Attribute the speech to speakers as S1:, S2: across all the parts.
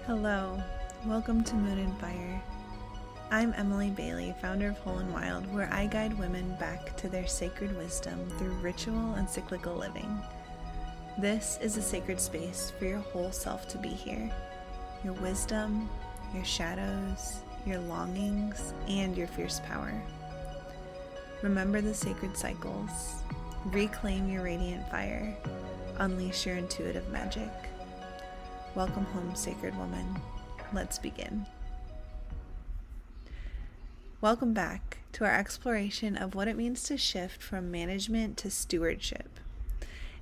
S1: Hello, welcome to Moon and Fire. I'm Emily Bailey, founder of Whole and Wild, where I guide women back to their sacred wisdom through ritual and cyclical living. This is a sacred space for your whole self to be here. Your wisdom, your shadows, your longings, and your fierce power. Remember the sacred cycles. Reclaim your radiant fire. Unleash your intuitive magic. Welcome home, sacred woman. Let's begin. Welcome back to our exploration of what it means to shift from management to stewardship.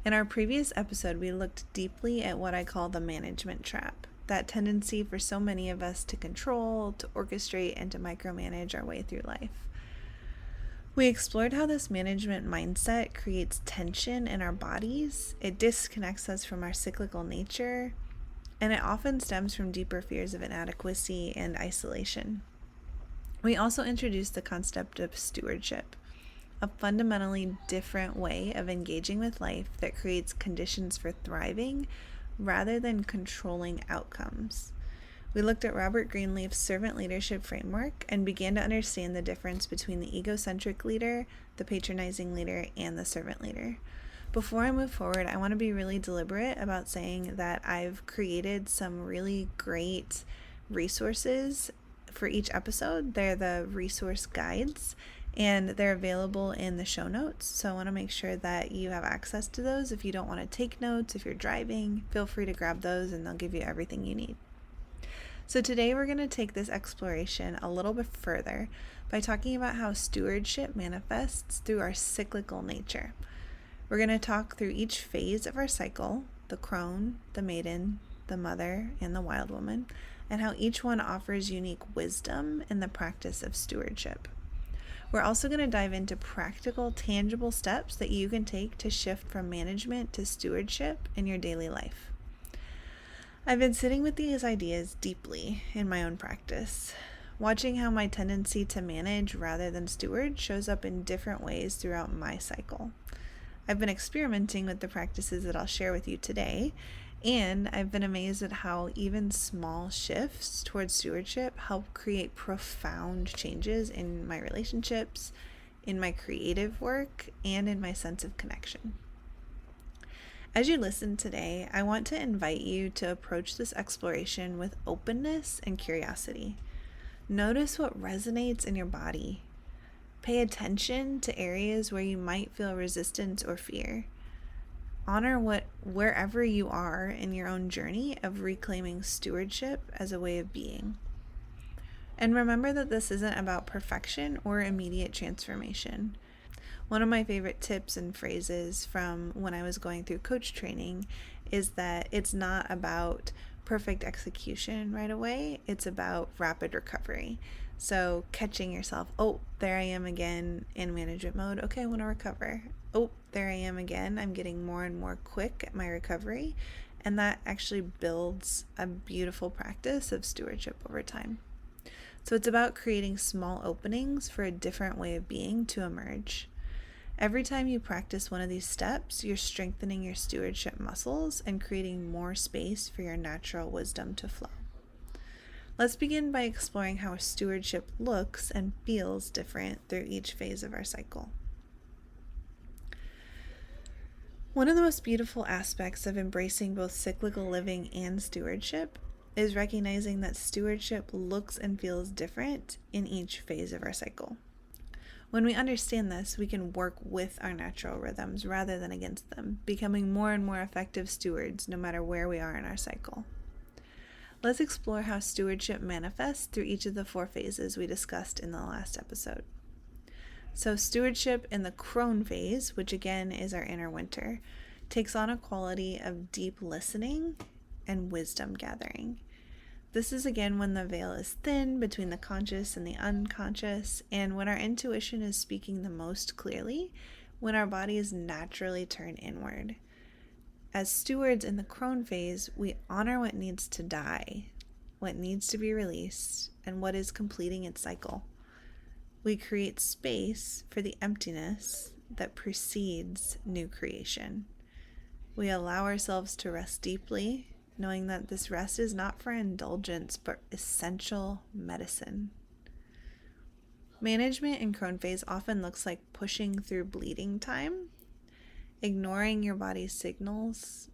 S1: In our previous episode, we looked deeply at what I call the management trap, that tendency for so many of us to control, to orchestrate, and to micromanage our way through life. We explored how this management mindset creates tension in our bodies, it disconnects us from our cyclical nature, and it often stems from deeper fears of inadequacy and isolation. We also introduced the concept of stewardship, a fundamentally different way of engaging with life that creates conditions for thriving rather than controlling outcomes. We looked at Robert Greenleaf's servant leadership framework and began to understand the difference between the egocentric leader, the patronizing leader, and the servant leader. Before I move forward, I want to be really deliberate about saying that I've created some really great resources for each episode. They're the resource guides, and they're available in the show notes. So I want to make sure that you have access to those. If you don't want to take notes, if you're driving, feel free to grab those and they'll give you everything you need. So today we're going to take this exploration a little bit further by talking about how stewardship manifests through our cyclical nature. We're going to talk through each phase of our cycle, the Crone, the Maiden, the Mother, and the Wild Woman, and how each one offers unique wisdom in the practice of stewardship. We're also going to dive into practical, tangible steps that you can take to shift from management to stewardship in your daily life. I've been sitting with these ideas deeply in my own practice, watching how my tendency to manage rather than steward shows up in different ways throughout my cycle. I've been experimenting with the practices that I'll share with you today, and I've been amazed at how even small shifts towards stewardship help create profound changes in my relationships, in my creative work, and in my sense of connection. As you listen today, I want to invite you to approach this exploration with openness and curiosity. Notice what resonates in your body. Pay attention to areas where you might feel resistance or fear. Honor wherever you are in your own journey of reclaiming stewardship as a way of being. And remember that this isn't about perfection or immediate transformation. One of my favorite tips and phrases from when I was going through coach training is that it's not about perfect execution right away, it's about rapid recovery. So catching yourself, oh, there I am again in management mode. Okay, I want to recover. Oh, there I am again. I'm getting more and more quick at my recovery. And that actually builds a beautiful practice of stewardship over time. So it's about creating small openings for a different way of being to emerge. Every time you practice one of these steps, you're strengthening your stewardship muscles and creating more space for your natural wisdom to flow. Let's begin by exploring how stewardship looks and feels different through each phase of our cycle. One of the most beautiful aspects of embracing both cyclical living and stewardship is recognizing that stewardship looks and feels different in each phase of our cycle. When we understand this, we can work with our natural rhythms rather than against them, becoming more and more effective stewards no matter where we are in our cycle. Let's explore how stewardship manifests through each of the 4 phases we discussed in the last episode. So stewardship in the Crone phase, which again is our inner winter, takes on a quality of deep listening and wisdom gathering. This is again when the veil is thin between the conscious and the unconscious, and when our intuition is speaking the most clearly, when our bodies naturally turn inward. As stewards in the Crone phase, we honor what needs to die, what needs to be released, and what is completing its cycle. We create space for the emptiness that precedes new creation. We allow ourselves to rest deeply, knowing that this rest is not for indulgence, but essential medicine. Management in Crone phase often looks like pushing through bleeding time, ignoring your body's signals,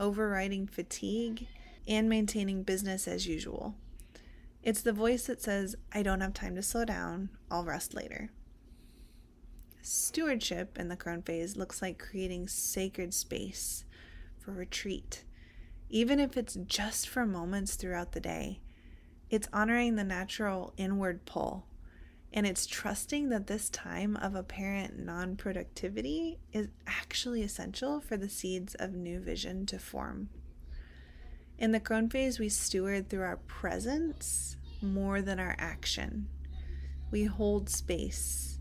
S1: overriding fatigue, and maintaining business as usual. It's the voice that says, I don't have time to slow down, I'll rest later. Stewardship in the Crone phase looks like creating sacred space for retreat, even if it's just for moments throughout the day. It's honoring the natural inward pull, and it's trusting that this time of apparent non-productivity is actually essential for the seeds of new vision to form. In the Crone phase, we steward through our presence more than our action. We hold space.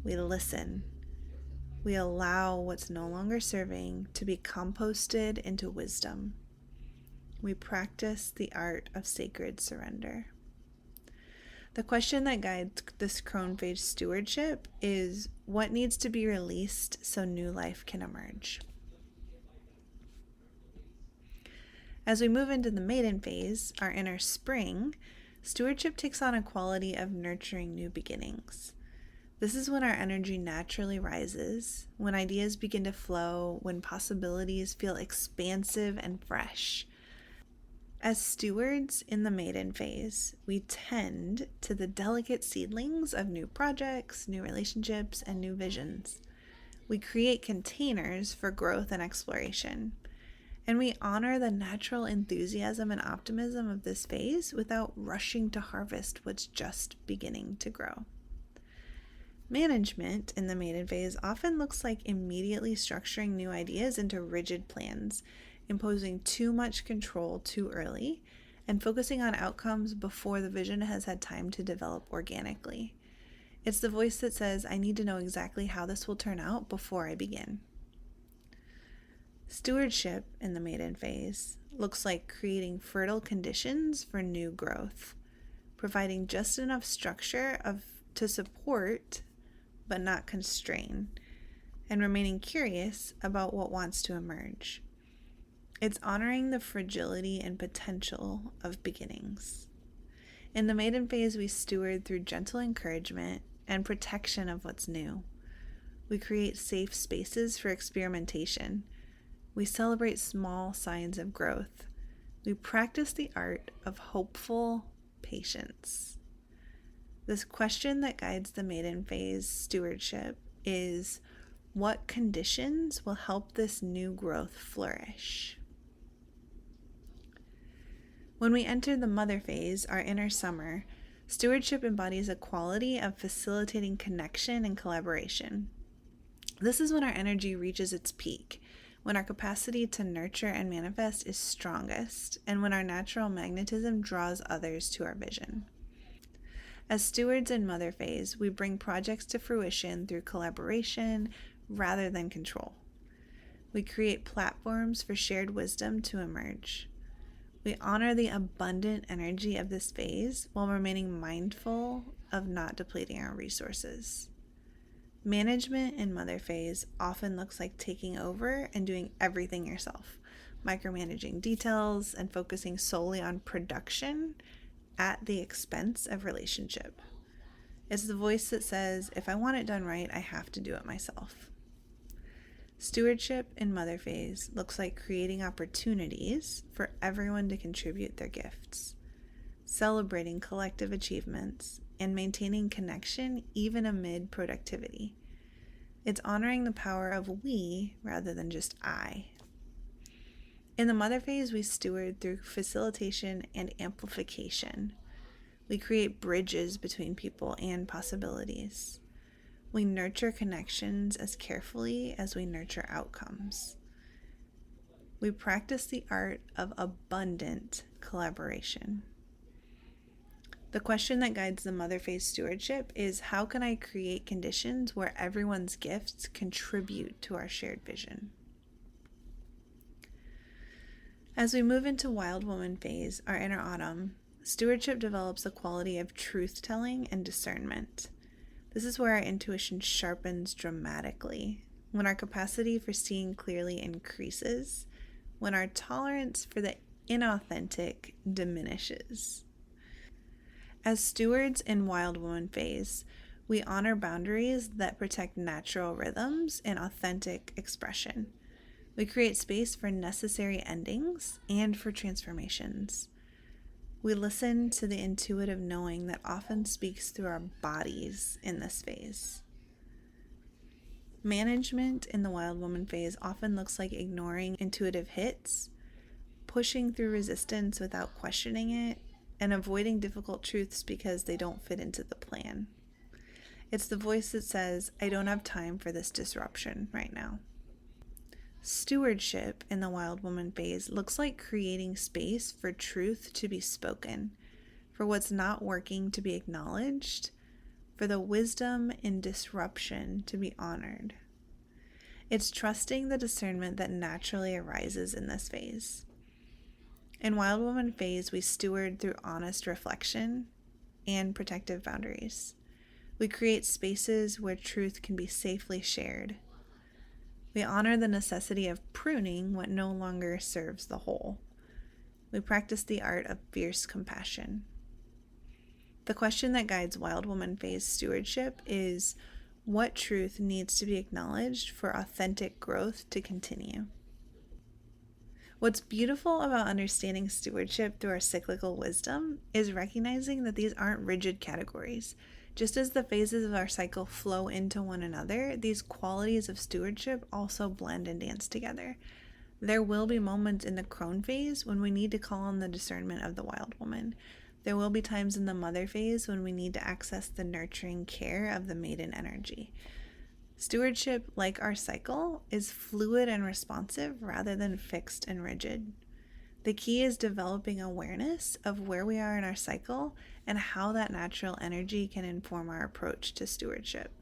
S1: We listen. We allow what's no longer serving to be composted into wisdom. We practice the art of sacred surrender. The question that guides this Crone phase stewardship is, what needs to be released so new life can emerge? As we move into the Maiden phase, our inner spring, stewardship takes on a quality of nurturing new beginnings. This is when our energy naturally rises, when ideas begin to flow, when possibilities feel expansive and fresh. As stewards in the Maiden phase, we tend to the delicate seedlings of new projects, new relationships, and new visions. We create containers for growth and exploration. And we honor the natural enthusiasm and optimism of this phase without rushing to harvest what's just beginning to grow. Management in the Maiden phase often looks like immediately structuring new ideas into rigid plans, imposing too much control too early, and focusing on outcomes before the vision has had time to develop organically. It's the voice that says, I need to know exactly how this will turn out before I begin. Stewardship in the Maiden phase looks like creating fertile conditions for new growth, providing just enough structure to support but not constrain, and remaining curious about what wants to emerge. It's honoring the fragility and potential of beginnings. In the Maiden phase, we steward through gentle encouragement and protection of what's new. We create safe spaces for experimentation. We celebrate small signs of growth. We practice the art of hopeful patience. This question that guides the Maiden phase stewardship is, what conditions will help this new growth flourish? When we enter the Mother phase, our inner summer, stewardship embodies a quality of facilitating connection and collaboration. This is when our energy reaches its peak, when our capacity to nurture and manifest is strongest, and when our natural magnetism draws others to our vision. As stewards in Mother phase, we bring projects to fruition through collaboration rather than control. We create platforms for shared wisdom to emerge. We honor the abundant energy of this phase while remaining mindful of not depleting our resources. Management in Mother phase often looks like taking over and doing everything yourself, micromanaging details and focusing solely on production at the expense of relationship. It's the voice that says, if I want it done right, I have to do it myself. Stewardship in Mother phase looks like creating opportunities for everyone to contribute their gifts, celebrating collective achievements, and maintaining connection even amid productivity. It's honoring the power of we rather than just I. In the Mother phase, we steward through facilitation and amplification. We create bridges between people and possibilities. We nurture connections as carefully as we nurture outcomes. We practice the art of abundant collaboration. The question that guides the Mother phase stewardship is, how can I create conditions where everyone's gifts contribute to our shared vision? As we move into Wild Woman phase, our inner autumn, stewardship develops the quality of truth-telling and discernment. This is where our intuition sharpens dramatically, when our capacity for seeing clearly increases, when our tolerance for the inauthentic diminishes. As stewards in Wild Woman phase, we honor boundaries that protect natural rhythms and authentic expression. We create space for necessary endings and for transformations. We listen to the intuitive knowing that often speaks through our bodies in this phase. Management in the Wild Woman phase often looks like ignoring intuitive hits, pushing through resistance without questioning it, and avoiding difficult truths because they don't fit into the plan. It's the voice that says, I don't have time for this disruption right now. Stewardship in the Wild Woman phase looks like creating space for truth to be spoken, for what's not working to be acknowledged, for the wisdom in disruption to be honored. It's trusting the discernment that naturally arises in this phase. In Wild Woman phase, we steward through honest reflection and protective boundaries. We create spaces where truth can be safely shared. We honor the necessity of pruning what no longer serves the whole. We practice the art of fierce compassion. The question that guides Wild Woman phase stewardship is, what truth needs to be acknowledged for authentic growth to continue? What's beautiful about understanding stewardship through our cyclical wisdom is recognizing that these aren't rigid categories. Just as the phases of our cycle flow into one another, these qualities of stewardship also blend and dance together. There will be moments in the Crone phase when we need to call on the discernment of the Wild Woman. There will be times in the Mother phase when we need to access the nurturing care of the Maiden energy. Stewardship, like our cycle, is fluid and responsive rather than fixed and rigid. The key is developing awareness of where we are in our cycle and how that natural energy can inform our approach to stewardship.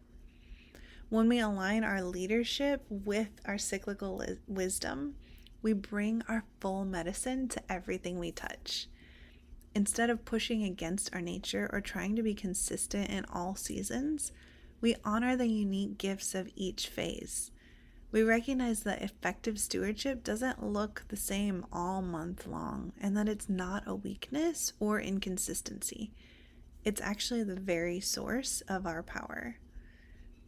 S1: When we align our leadership with our cyclical wisdom, we bring our full medicine to everything we touch. Instead of pushing against our nature or trying to be consistent in all seasons, we honor the unique gifts of each phase. We recognize that effective stewardship doesn't look the same all month long, and that it's not a weakness or inconsistency. It's actually the very source of our power.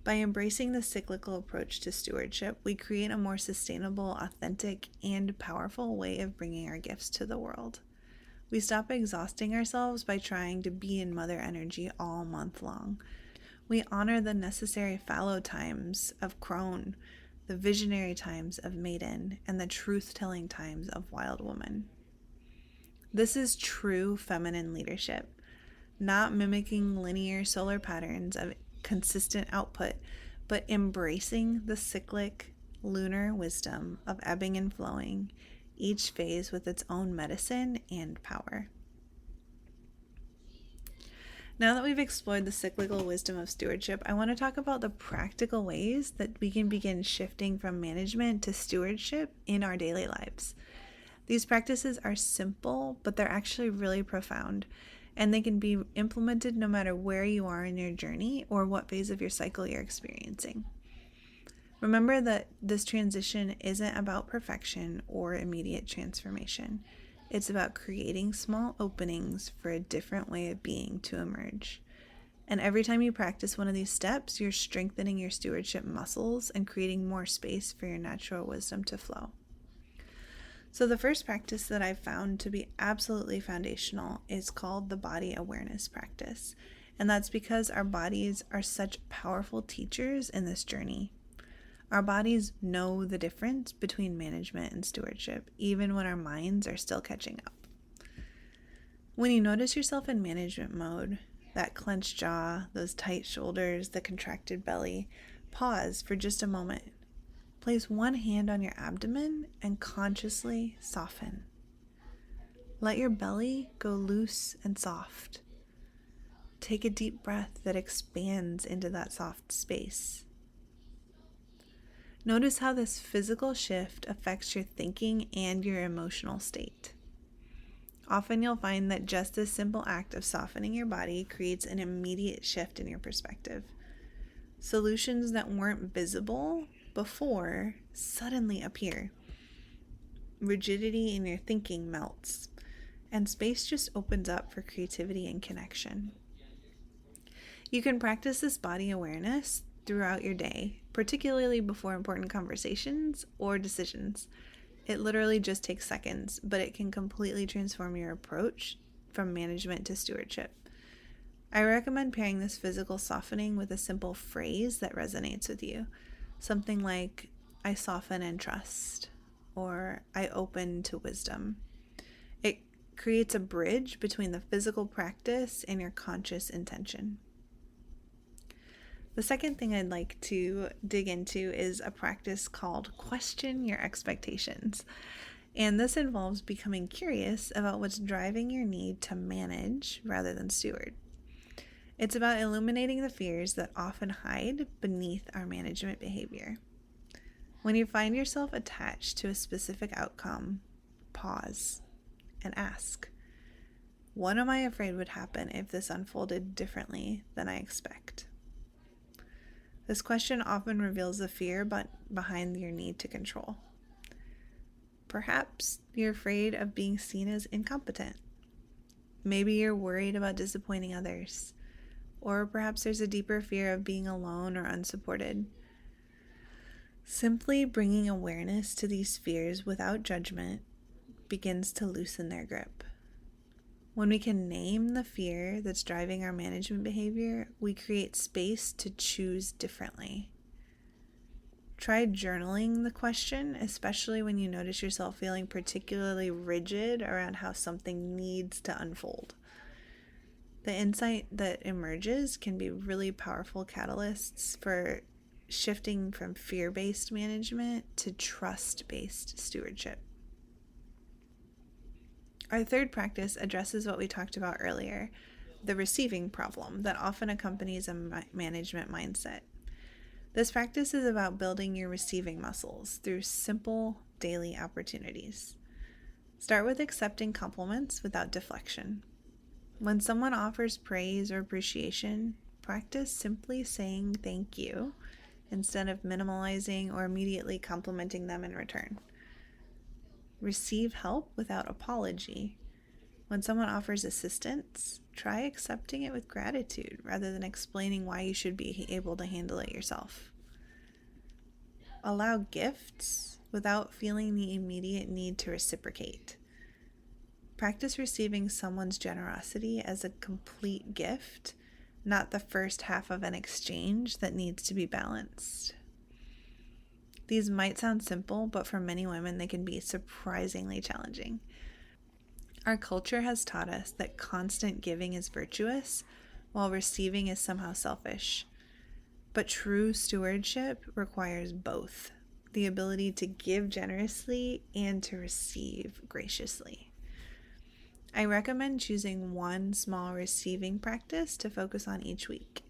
S1: By embracing the cyclical approach to stewardship, we create a more sustainable, authentic, and powerful way of bringing our gifts to the world. We stop exhausting ourselves by trying to be in mother energy all month long. We honor the necessary fallow times of Crone, the visionary times of Maiden, and the truth-telling times of Wild Woman. This is true feminine leadership, not mimicking linear solar patterns of consistent output, but embracing the cyclic lunar wisdom of ebbing and flowing, each phase with its own medicine and power. Now that we've explored the cyclical wisdom of stewardship, I want to talk about the practical ways that we can begin shifting from management to stewardship in our daily lives. These practices are simple, but they're actually really profound, and they can be implemented no matter where you are in your journey or what phase of your cycle you're experiencing. Remember that this transition isn't about perfection or immediate transformation. It's about creating small openings for a different way of being to emerge. And every time you practice one of these steps, you're strengthening your stewardship muscles and creating more space for your natural wisdom to flow. So the first practice that I've found to be absolutely foundational is called the body awareness practice. And that's because our bodies are such powerful teachers in this journey. Our bodies know the difference between management and stewardship, even when our minds are still catching up. When you notice yourself in management mode, that clenched jaw, those tight shoulders, the contracted belly, pause for just a moment. Place one hand on your abdomen and consciously soften. Let your belly go loose and soft. Take a deep breath that expands into that soft space. Notice how this physical shift affects your thinking and your emotional state. Often you'll find that just this simple act of softening your body creates an immediate shift in your perspective. Solutions that weren't visible before suddenly appear. rigidity in your thinking melts, and space just opens up for creativity and connection. You can practice this body awareness throughout your day, particularly before important conversations or decisions. It literally just takes seconds, but it can completely transform your approach from management to stewardship. I recommend pairing this physical softening with a simple phrase that resonates with you. Something like, I soften and trust, or I open to wisdom. It creates a bridge between the physical practice and your conscious intention. The second thing I'd like to dig into is a practice called Question Your Expectations. And this involves becoming curious about what's driving your need to manage rather than steward. It's about illuminating the fears that often hide beneath our management behavior. When you find yourself attached to a specific outcome, pause and ask, what am I afraid would happen if this unfolded differently than I expect? This question often reveals the fear behind your need to control. Perhaps you're afraid of being seen as incompetent. Maybe you're worried about disappointing others. Or perhaps there's a deeper fear of being alone or unsupported. Simply bringing awareness to these fears without judgment begins to loosen their grip. When we can name the fear that's driving our management behavior, we create space to choose differently. Try journaling the question, especially when you notice yourself feeling particularly rigid around how something needs to unfold. The insight that emerges can be really powerful catalysts for shifting from fear-based management to trust-based stewardship. Our third practice addresses what we talked about earlier, the receiving problem that often accompanies a management mindset. This practice is about building your receiving muscles through simple daily opportunities. Start with accepting compliments without deflection. When someone offers praise or appreciation, practice simply saying thank you instead of minimalizing or immediately complimenting them in return. Receive help without apology. When someone offers assistance, try accepting it with gratitude rather than explaining why you should be able to handle it yourself. Allow gifts without feeling the immediate need to reciprocate. Practice receiving someone's generosity as a complete gift, not the first half of an exchange that needs to be balanced. These might sound simple, but for many women, they can be surprisingly challenging. Our culture has taught us that constant giving is virtuous, while receiving is somehow selfish. But true stewardship requires both, the ability to give generously and to receive graciously. I recommend choosing one small receiving practice to focus on each week.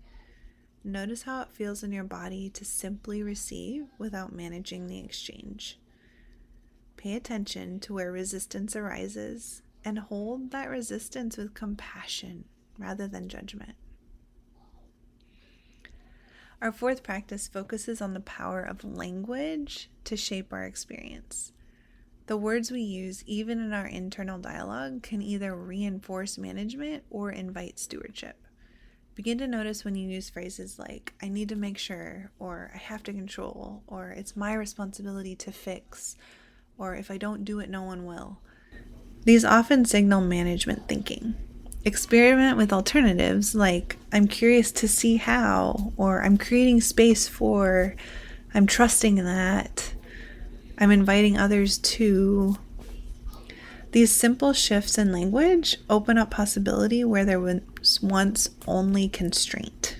S1: Notice how it feels in your body to simply receive without managing the exchange. Pay attention to where resistance arises and hold that resistance with compassion rather than judgment. Our fourth practice focuses on the power of language to shape our experience. The words we use, even in our internal dialogue, can either reinforce management or invite stewardship. Begin to notice when you use phrases like, I need to make sure, or I have to control, or it's my responsibility to fix, or if I don't do it, no one will. These often signal management thinking. Experiment with alternatives like, I'm curious to see how, or I'm creating space for, I'm trusting that, I'm inviting others to. These simple shifts in language open up possibility where there was once only constraint.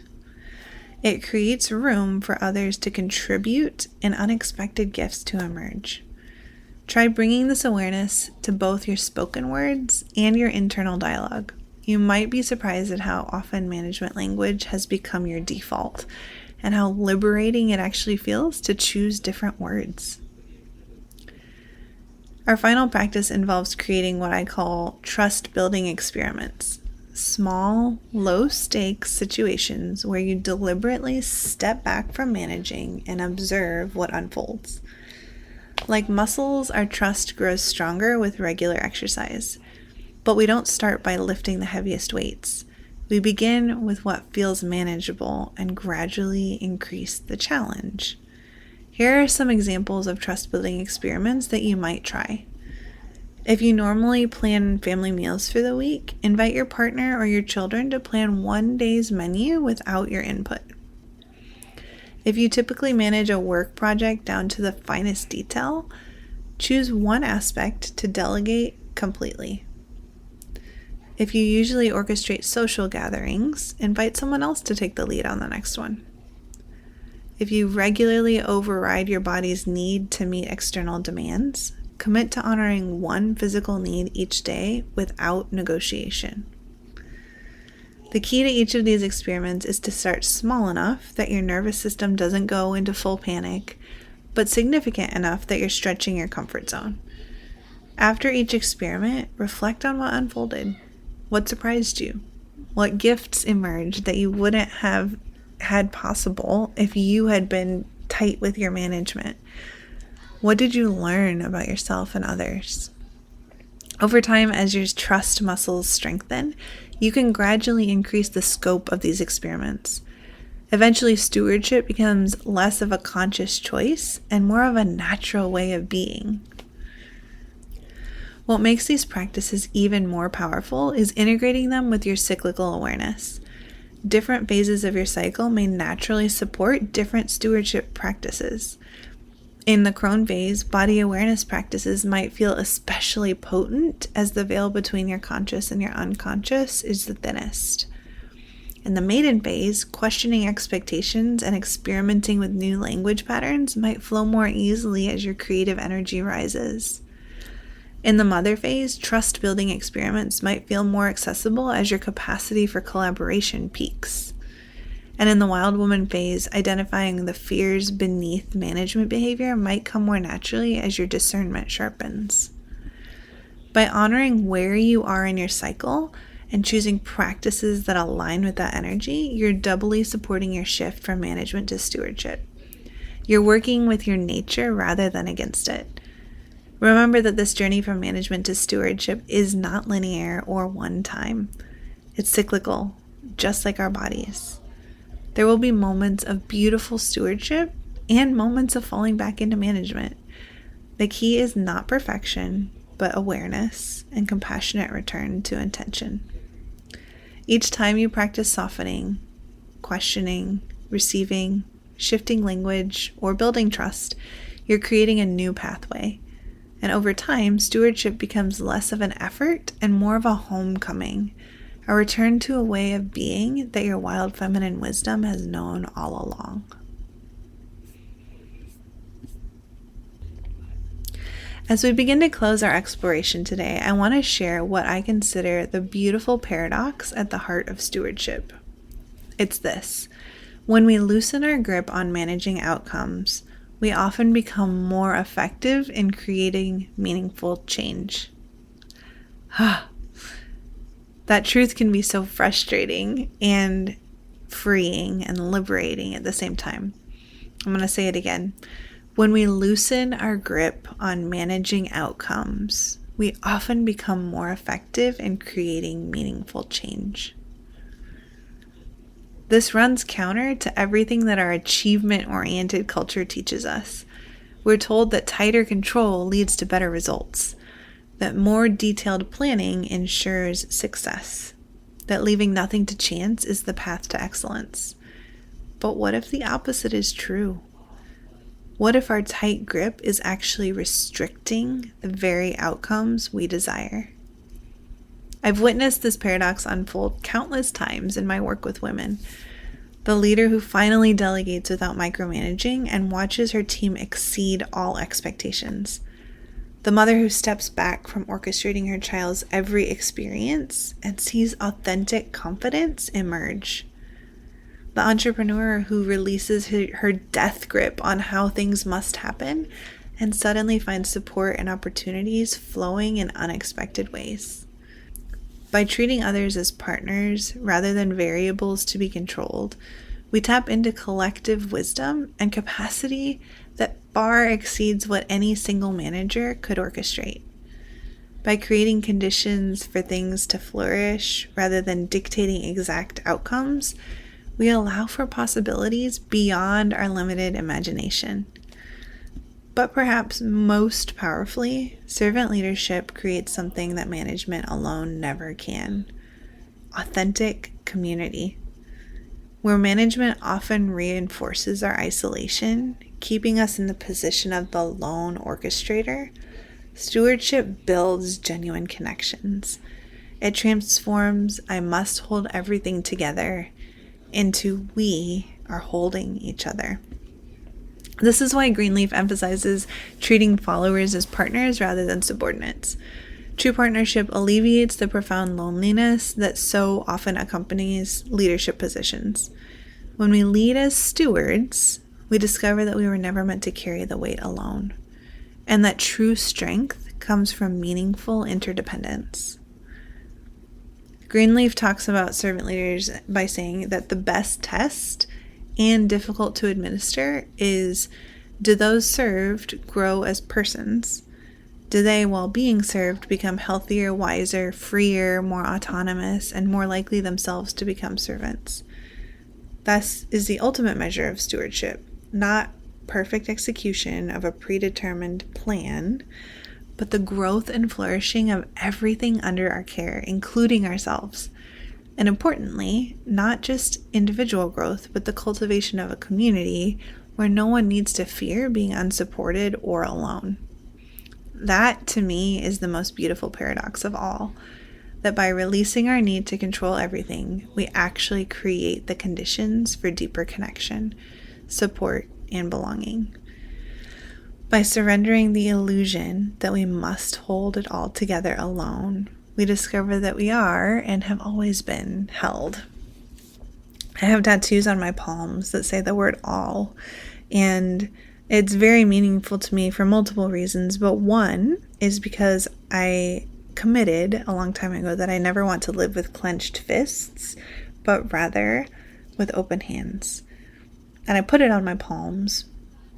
S1: It creates room for others to contribute and unexpected gifts to emerge. Try bringing this awareness to both your spoken words and your internal dialogue. You might be surprised at how often management language has become your default and how liberating it actually feels to choose different words. Our final practice involves creating what I call trust-building experiments. Small, low-stakes situations where you deliberately step back from managing and observe what unfolds. Like muscles, our trust grows stronger with regular exercise. But we don't start by lifting the heaviest weights. We begin with what feels manageable and gradually increase the challenge. Here are some examples of trust-building experiments that you might try. If you normally plan family meals for the week, invite your partner or your children to plan one day's menu without your input. If you typically manage a work project down to the finest detail, choose one aspect to delegate completely. If you usually orchestrate social gatherings, invite someone else to take the lead on the next one. If you regularly override your body's need to meet external demands, commit to honoring one physical need each day without negotiation. The key to each of these experiments is to start small enough that your nervous system doesn't go into full panic, but significant enough that you're stretching your comfort zone. After each experiment, reflect on what unfolded. What surprised you? What gifts emerged that you wouldn't have had possible if you had been tight with your management? What did you learn about yourself and others? Over time, as your trust muscles strengthen, you can gradually increase the scope of these experiments. Eventually, stewardship becomes less of a conscious choice and more of a natural way of being. What makes these practices even more powerful is integrating them with your cyclical awareness. Different phases of your cycle may naturally support different stewardship practices. In the Crone phase, body awareness practices might feel especially potent as the veil between your conscious and your unconscious is the thinnest. In the Maiden phase, questioning expectations and experimenting with new language patterns might flow more easily as your creative energy rises. In the Mother phase, trust-building experiments might feel more accessible as your capacity for collaboration peaks. And in the Wild Woman phase, identifying the fears beneath management behavior might come more naturally as your discernment sharpens. By honoring where you are in your cycle and choosing practices that align with that energy, you're doubly supporting your shift from management to stewardship. You're working with your nature rather than against it. Remember that this journey from management to stewardship is not linear or one time. It's cyclical, just like our bodies. There will be moments of beautiful stewardship and moments of falling back into management. The key is not perfection, but awareness and compassionate return to intention. Each time you practice softening, questioning, receiving, shifting language, or building trust, you're creating a new pathway. And over time, stewardship becomes less of an effort and more of a homecoming, a return to a way of being that your wild feminine wisdom has known all along. As we begin to close our exploration today, I want to share what I consider the beautiful paradox at the heart of stewardship. It's this: when we loosen our grip on managing outcomes, we often become more effective in creating meaningful change. That truth can be so frustrating and freeing and liberating at the same time. I'm going to say it again. When we loosen our grip on managing outcomes, we often become more effective in creating meaningful change. This runs counter to everything that our achievement-oriented culture teaches us. We're told that tighter control leads to better results, that more detailed planning ensures success, that leaving nothing to chance is the path to excellence. But what if the opposite is true? What if our tight grip is actually restricting the very outcomes we desire? I've witnessed this paradox unfold countless times in my work with women. The leader who finally delegates without micromanaging and watches her team exceed all expectations. The mother who steps back from orchestrating her child's every experience and sees authentic confidence emerge. The entrepreneur who releases her death grip on how things must happen and suddenly finds support and opportunities flowing in unexpected ways. By treating others as partners rather than variables to be controlled, we tap into collective wisdom and capacity that far exceeds what any single manager could orchestrate. By creating conditions for things to flourish rather than dictating exact outcomes, we allow for possibilities beyond our limited imagination. But perhaps most powerfully, servant leadership creates something that management alone never can: authentic community. Where management often reinforces our isolation, keeping us in the position of the lone orchestrator, stewardship builds genuine connections. It transforms "I must hold everything together" into "we are holding each other." This is why Greenleaf emphasizes treating followers as partners rather than subordinates. True partnership alleviates the profound loneliness that so often accompanies leadership positions. When we lead as stewards, we discover that we were never meant to carry the weight alone, and that true strength comes from meaningful interdependence. Greenleaf talks about servant leaders by saying that the best test and difficult to administer is, do those served grow as persons? Do they, while being served, become healthier, wiser, freer, more autonomous, and more likely themselves to become servants? Thus is the ultimate measure of stewardship, not perfect execution of a predetermined plan, but the growth and flourishing of everything under our care, including ourselves. And importantly, not just individual growth, but the cultivation of a community where no one needs to fear being unsupported or alone. That, to me, is the most beautiful paradox of all, that by releasing our need to control everything, we actually create the conditions for deeper connection, support, and belonging. By surrendering the illusion that we must hold it all together alone, we discover that we are and have always been held. I have tattoos on my palms that say the word all, and it's very meaningful to me for multiple reasons, but one is because I committed a long time ago that I never want to live with clenched fists, but rather with open hands. And I put it on my palms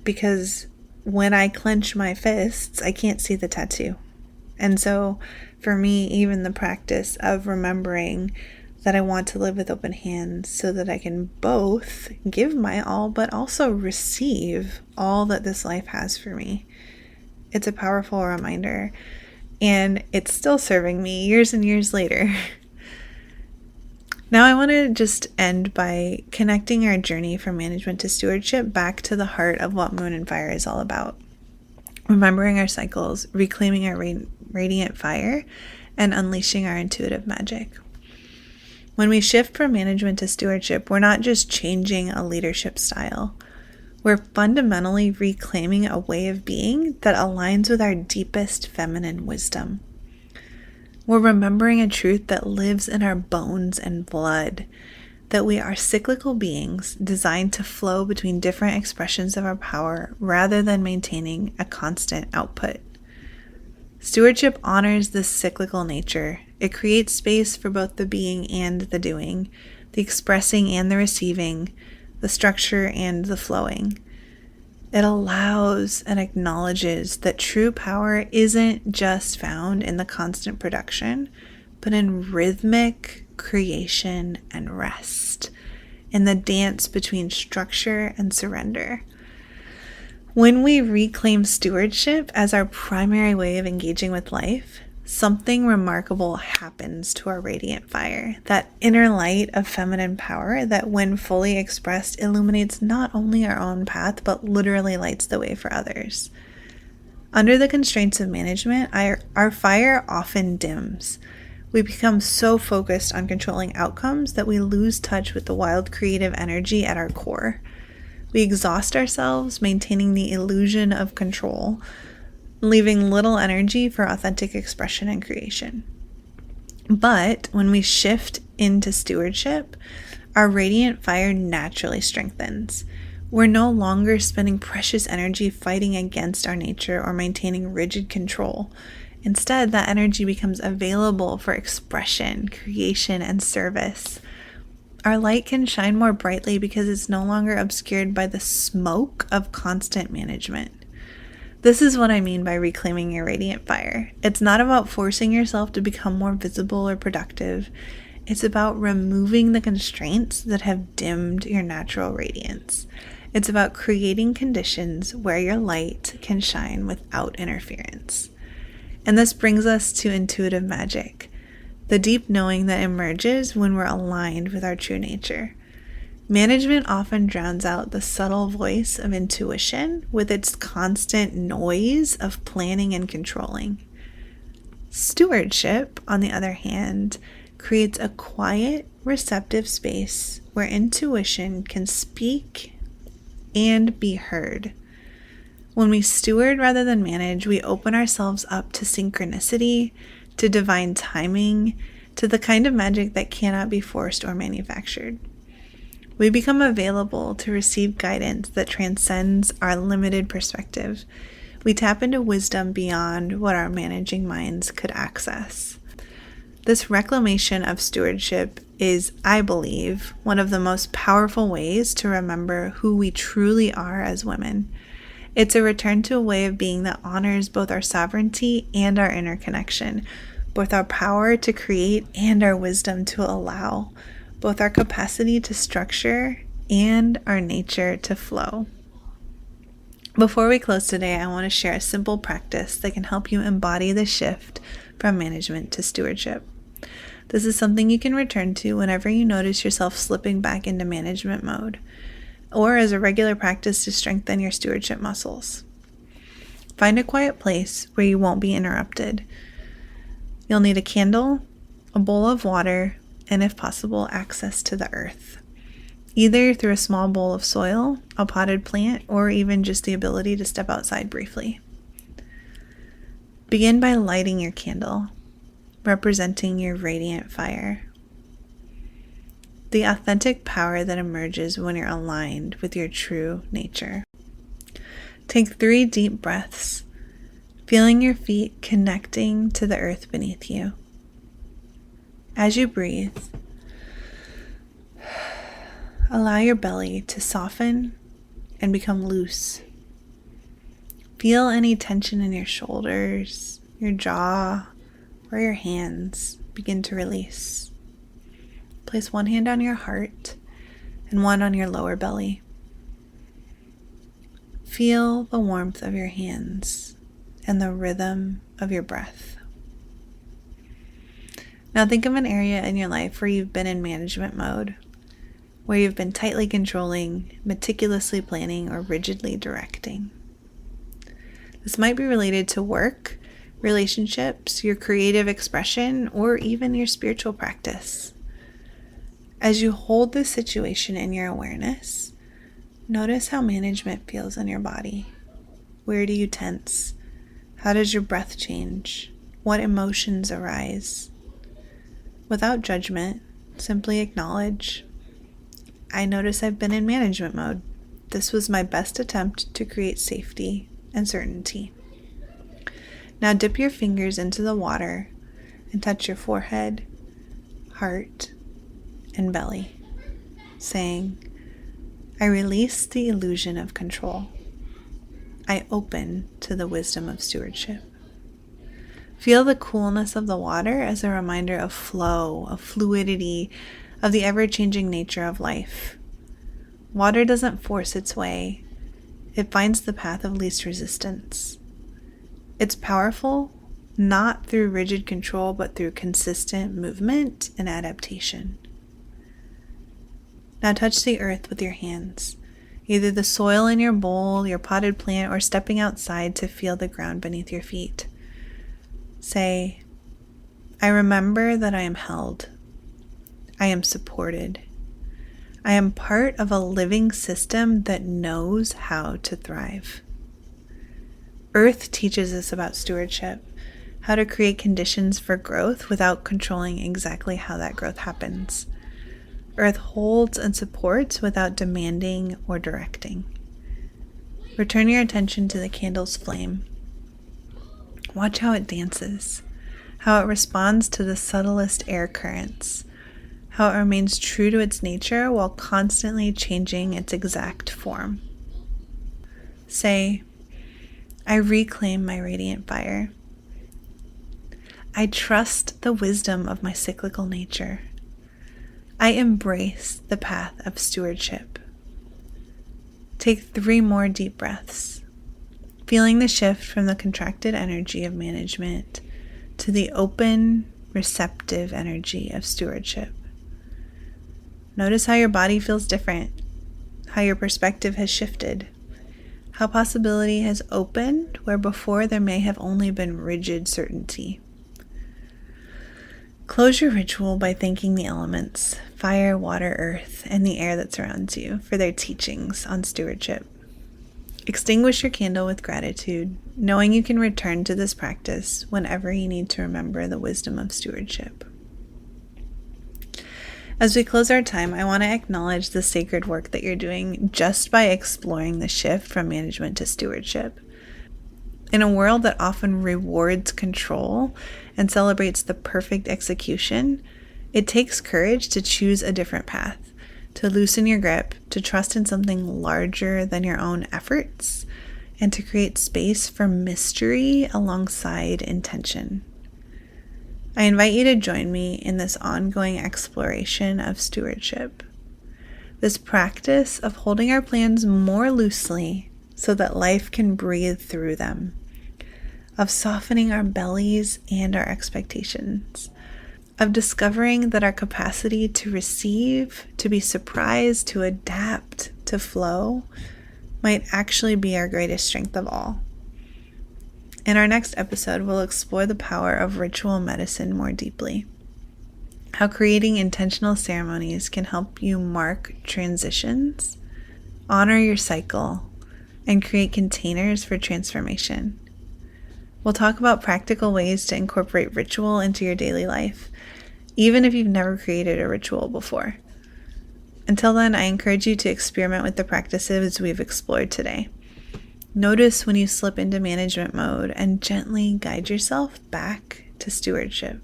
S1: because when I clench my fists, I can't see the tattoo. And so for me, even the practice of remembering that I want to live with open hands so that I can both give my all, but also receive all that this life has for me. It's a powerful reminder, and it's still serving me years and years later. Now I want to just end by connecting our journey from management to stewardship back to the heart of what Moon and Fire is all about. Remembering our cycles, reclaiming our radiant fire, and unleashing our intuitive magic. When we shift from management to stewardship, we're not just changing a leadership style. We're fundamentally reclaiming a way of being that aligns with our deepest feminine wisdom. We're remembering a truth that lives in our bones and blood, that we are cyclical beings designed to flow between different expressions of our power rather than maintaining a constant output. Stewardship honors this cyclical nature. It creates space for both the being and the doing, the expressing and the receiving, the structure and the flowing. It allows and acknowledges that true power isn't just found in the constant production, but in rhythmic creation and rest, in the dance between structure and surrender. When we reclaim stewardship as our primary way of engaging with life, something remarkable happens to our radiant fire, that inner light of feminine power that, when fully expressed, illuminates not only our own path, but literally lights the way for others. Under the constraints of management, our fire often dims. We become so focused on controlling outcomes that we lose touch with the wild creative energy at our core. We exhaust ourselves maintaining the illusion of control, leaving little energy for authentic expression and creation. But when we shift into stewardship, our radiant fire naturally strengthens. We're no longer spending precious energy fighting against our nature or maintaining rigid control. Instead, that energy becomes available for expression, creation, and service. Our light can shine more brightly because it's no longer obscured by the smoke of constant management. This is what I mean by reclaiming your radiant fire. It's not about forcing yourself to become more visible or productive. It's about removing the constraints that have dimmed your natural radiance. It's about creating conditions where your light can shine without interference. And this brings us to intuitive magic, the deep knowing that emerges when we're aligned with our true nature. Management often drowns out the subtle voice of intuition with its constant noise of planning and controlling. Stewardship, on the other hand, creates a quiet, receptive space where intuition can speak and be heard. When we steward rather than manage, we open ourselves up to synchronicity, to divine timing, to the kind of magic that cannot be forced or manufactured. We become available to receive guidance that transcends our limited perspective. We tap into wisdom beyond what our managing minds could access. This reclamation of stewardship is, I believe, one of the most powerful ways to remember who we truly are as women. It's a return to a way of being that honors both our sovereignty and our interconnection, both our power to create and our wisdom to allow, both our capacity to structure and our nature to flow. Before we close today, I want to share a simple practice that can help you embody the shift from management to stewardship. This is something you can return to whenever you notice yourself slipping back into management mode, or as a regular practice to strengthen your stewardship muscles. Find a quiet place where you won't be interrupted. You'll need a candle, a bowl of water, and if possible, access to the earth, either through a small bowl of soil, a potted plant, or even just the ability to step outside briefly. Begin by lighting your candle, representing your radiant fire. The authentic power that emerges when you're aligned with your true nature. Take 3 deep breaths, feeling your feet connecting to the earth beneath you. As you breathe, allow your belly to soften and become loose. Feel any tension in your shoulders, your jaw, or your hands begin to release. Place one hand on your heart and one on your lower belly. Feel the warmth of your hands and the rhythm of your breath. Now think of an area in your life where you've been in management mode, where you've been tightly controlling, meticulously planning, or rigidly directing. This might be related to work, relationships, your creative expression, or even your spiritual practice. As you hold this situation in your awareness, notice how management feels in your body. Where do you tense? How does your breath change? What emotions arise? Without judgment, simply acknowledge, I notice I've been in management mode. This was my best attempt to create safety and certainty. Now dip your fingers into the water and touch your forehead, heart, and belly, saying, I release the illusion of control. I open to the wisdom of stewardship. Feel the coolness of the water as a reminder of flow, of fluidity, of the ever-changing nature of life. Water doesn't force its way. It finds the path of least resistance. It's powerful, not through rigid control, but through consistent movement and adaptation. Now touch the earth with your hands, either the soil in your bowl, your potted plant, or stepping outside to feel the ground beneath your feet. Say, I remember that I am held. I am supported. I am part of a living system that knows how to thrive. Earth teaches us about stewardship, how to create conditions for growth without controlling exactly how that growth happens. Earth holds and supports without demanding or directing. Return your attention to the candle's flame. Watch how it dances, how it responds to the subtlest air currents, how it remains true to its nature while constantly changing its exact form. Say, I reclaim my radiant fire. I trust the wisdom of my cyclical nature. I embrace the path of stewardship. Take 3 more deep breaths, feeling the shift from the contracted energy of management to the open, receptive energy of stewardship. Notice how your body feels different, how your perspective has shifted, how possibility has opened where before there may have only been rigid certainty. Close your ritual by thanking the elements, fire, water, earth, and the air that surrounds you for their teachings on stewardship. Extinguish your candle with gratitude, knowing you can return to this practice whenever you need to remember the wisdom of stewardship. As we close our time, I want to acknowledge the sacred work that you're doing just by exploring the shift from management to stewardship. In a world that often rewards control and celebrates the perfect execution, it takes courage to choose a different path, to loosen your grip, to trust in something larger than your own efforts, and to create space for mystery alongside intention. I invite you to join me in this ongoing exploration of stewardship, this practice of holding our plans more loosely so that life can breathe through them, of softening our bellies and our expectations, of discovering that our capacity to receive, to be surprised, to adapt, to flow, might actually be our greatest strength of all. In our next episode, we'll explore the power of ritual medicine more deeply, how creating intentional ceremonies can help you mark transitions, honor your cycle, and create containers for transformation. We'll talk about practical ways to incorporate ritual into your daily life, even if you've never created a ritual before. Until then, I encourage you to experiment with the practices we've explored today. Notice when you slip into management mode and gently guide yourself back to stewardship.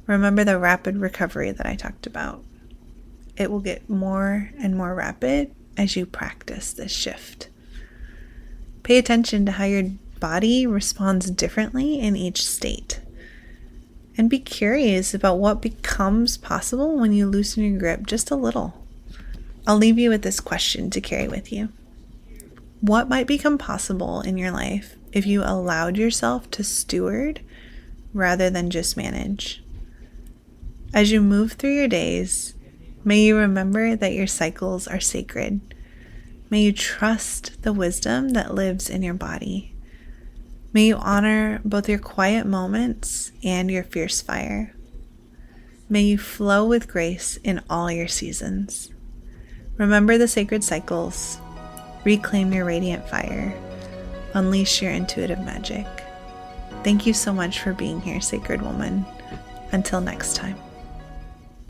S1: Remember the rapid recovery that I talked about. It will get more and more rapid as you practice this shift. Pay attention to how your body responds differently in each state. And be curious about what becomes possible when you loosen your grip just a little. I'll leave you with this question to carry with you. What might become possible in your life if you allowed yourself to steward rather than just manage? As you move through your days, may you remember that your cycles are sacred. May you trust the wisdom that lives in your body. May you honor both your quiet moments and your fierce fire. May you flow with grace in all your seasons. Remember the sacred cycles. Reclaim your radiant fire. Unleash your intuitive magic. Thank you so much for being here, sacred woman. Until next time.